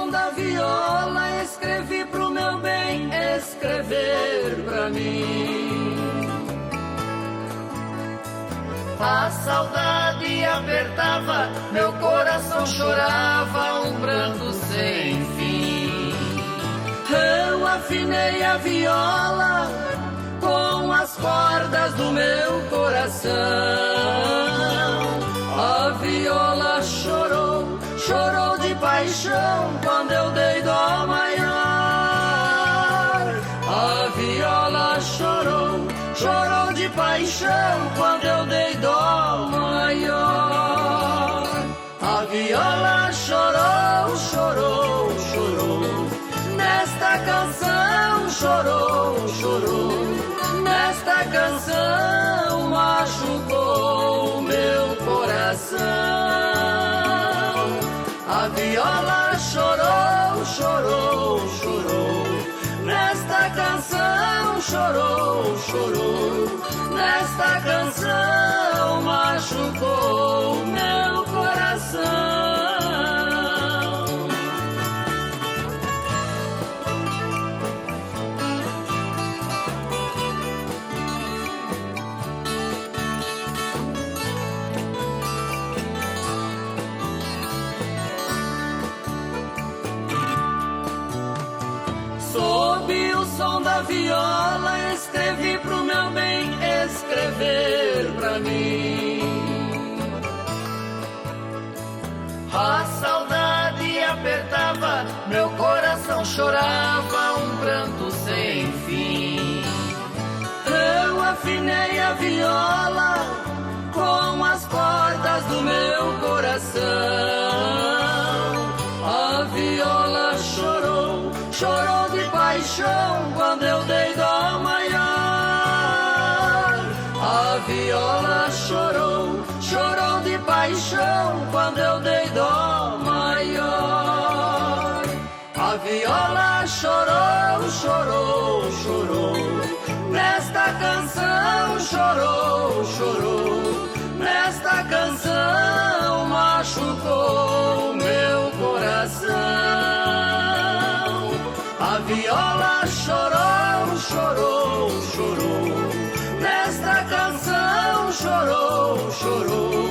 som da viola, escrevi pro meu bem escrever pra mim. A saudade apertava, meu coração chorava, um pranto sem fim. Eu afinei a viola com as cordas do meu coração. A viola chorou, chorou de paixão quando eu dei dó maior. A viola chorou, chorou de paixão quando eu dei dó maior. A viola chorou, chorou, chorou, nesta canção chorou, chorou, nesta canção machucou meu coração. A viola chorou, chorou, chorou, nesta canção chorou, chorou, nesta canção machucou meu coração. Sob o som da viola, escrevi pro meu bem escrever pra mim. A saudade apertava, meu coração chorava, um pranto sem fim. Eu afinei a viola com as cordas do meu coração. A viola chorou, chorou de paixão quando eu dei dó maior. A viola chorou, chorou de paixão quando eu dei dó maior. A viola chorou, chorou, chorou, nesta canção chorou, chorou, nesta canção machucou meu coração. A viola chorou, chorou, chorou, nesta canção chorou, chorou,